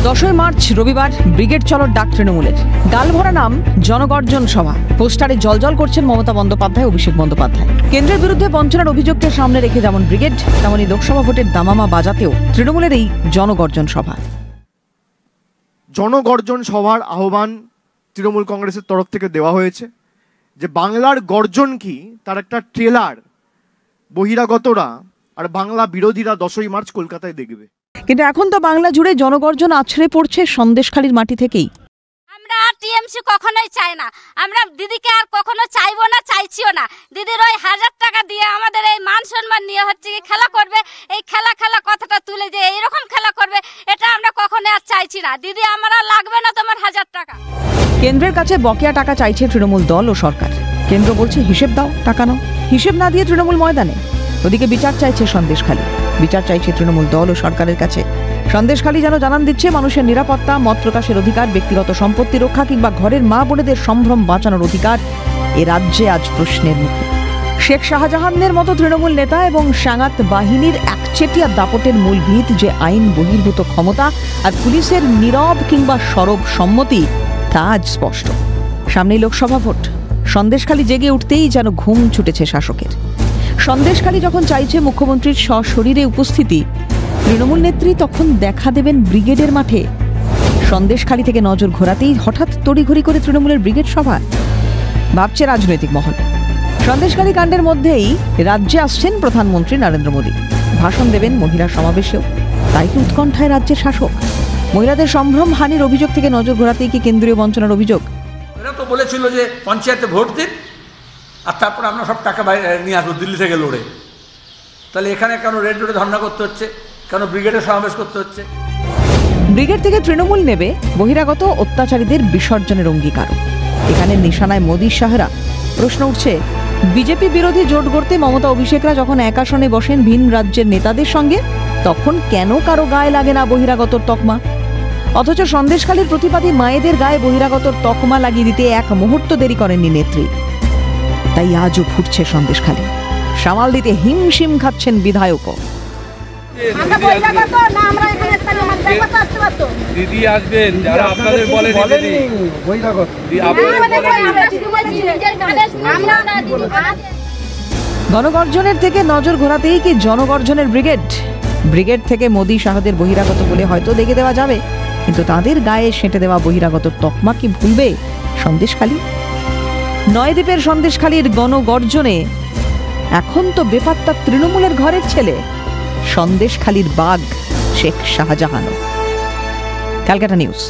10ই March রবিবার brigade চলো ডাক তৃণমূলের। গালভরা নাম জনগর্জন সভা। পোস্টারে জলজল করছেন মমতা বন্দ্যোপাধ্যায়, অভিষেক বন্দ্যোপাধ্যায়। কেন্দ্রের বিরুদ্ধে বঞ্চনার অভিযোগকে সামনে রেখে যেমন ব্রিগেড, তেমনই লোকসভা ভোটের দামামা বাজাতেও তৃণমূলের এই জনগর্জন সভা। জনগর্জন সভার আহ্বান তৃণমূল কংগ্রেসের তরফ থেকে দেওয়া হয়েছে। যে বাংলার গর্জন কি তার একটা ট্রেলার বহিরাগতরা আর বাংলা বিরোধীরা 10ই মার্চ কলকাতায় দেখবে। কিন্তু এখন তো বাংলা জুড়ে জনগর্জন আছড়ে পড়ছে সন্দেশখালীর মাটি থেকেই। আমরা আর টিএমসি কখনোই চাই না, আমরা দিদিকে আর কখনো চাইবো না, চাইছিও না। দিদির ওই 1000 টাকা দিয়ে আমাদের এই মান সম্মান নিয়ে হচ্ছে কি খেলা করবে, এই খেলা কথাটা তুলে দিয়ে এইরকম খেলা করবে, এটা আমরা কখনো আর চাইছি না। দিদি আমরা লাগবে না তোমার 1000 টাকা। কেন্দ্রের কাছে বকেয়া টাকা চাইছে তৃণমূল দল ও সরকার। কেন্দ্র বলছে হিসেব দাও, টাকা নাও। হিসেব না দিয়ে তৃণমূল ময়দানে। ওদিকে বিচার চাইছে সন্দেশখালী, বিচার চাইছে তৃণমূল দল ও সরকারের কাছে। সন্দেশখালী যেন জানান দিচ্ছে মানুষের নিরাপত্তা, মত প্রকাশের অধিকার, ব্যক্তিগত সম্পত্তি রক্ষা কিংবা ঘরের মা বোনেদের সম্ভ্রম বাঁচানোর অধিকার এ রাজ্যে আজ প্রশ্নের মুখে। শেখ শাহজাহানের মতো তৃণমূল নেতা এবং সাঙ্গাত বাহিনীর একচেটিয়া দাপটের মূল ভিত যে আইন বহির্ভূত ক্ষমতা আর পুলিশের নীরব কিংবা সরব সম্মতি, তা আজ স্পষ্ট। সামনেই লোকসভা ভোট। সন্দেশখালী জেগে উঠতেই যেন ঘুম ছুটেছে শাসকের। সন্দেশখালী যখন চাইছে মুখ্যমন্ত্রীর সশরীরে উপস্থিতি, তৃণমূল নেত্রী তখন দেখা দেবেন ব্রিগেডের মাঠে। সন্দেশখালী থেকে নজর ঘোরাতেই হঠাৎ তড়িঘড়ি করে তৃণমূলের ব্রিগেড সভা ভাবছে রাজনৈতিক মহল। সন্দেশখালী কাণ্ডের মধ্যেই রাজ্যে আসছেন প্রধানমন্ত্রী নরেন্দ্র মোদী। ভাষণ দেবেন মহিলা সমাবেশেও। তাই কি উৎকণ্ঠায় রাজ্যের শাসক? মহিলাদের সম্ভ্রম হানির অভিযোগ থেকে নজর ঘোরাতেই কি কেন্দ্রীয় বঞ্চনার অভিযোগ? এরা তো বলেছিল যে পঞ্চায়েতে ভোট দিন আর তারপর আমরা সব টাকা নিয়ে আসবো দিল্লি থেকে লড়ে। তাহলে এখানে কেন রেড রোডে ধর্ণা করতে হচ্ছে, কেন ব্রিগেডে সমাবেশ করতে হচ্ছে? ব্রিগেড থেকে তৃণমূল নেবে বহিরাগত অত্যাচারীদের বিসর্জনের অঙ্গীকার। এখানে নিশানায় মোদীর সাহারা। প্রশ্ন উঠছে, বিজেপি বিরোধী জোট গড়তে মমতা অভিষেকরা যখন এক আসনে বসেন ভিন রাজ্যের নেতাদের সঙ্গে, তখন কেন কারো গায়ে লাগে না বহিরাগতর তকমা? অথচ সন্দেশখালীর প্রতিবাদী মায়েদের গায়ে বহিরাগতর তকমা লাগিয়ে দিতে এক মুহূর্ত দেরি করেননি নেত্রী। তাই আজও ফুটছে সন্দেশখালী। সামাল দিতে হিমশিম খাচ্ছেন বিধায়কও। দিদি আসবেন, যারা আপনাদের বলে গণগর্জনের থেকে নজর ঘোরাতেই কি জনগর্জনের ব্রিগেড? ব্রিগেড থেকে মোদী শাহদের বহিরাগত বলে হয়তো দেখে দেওয়া যাবে, কিন্তু তাদের গায়ে সেঁটে দেওয়া বহিরাগত তকমা কি ভুলবে সন্দেশখালী? নয়দ্বীপের সন্দেশখালীর গণগর্জনে এখন তো বেপাত্তা তৃণমূলের ঘরের ছেলে, সন্দেশখালীর বাঘ শেখ শাহজাহানও। ক্যালকাটা নিউজ।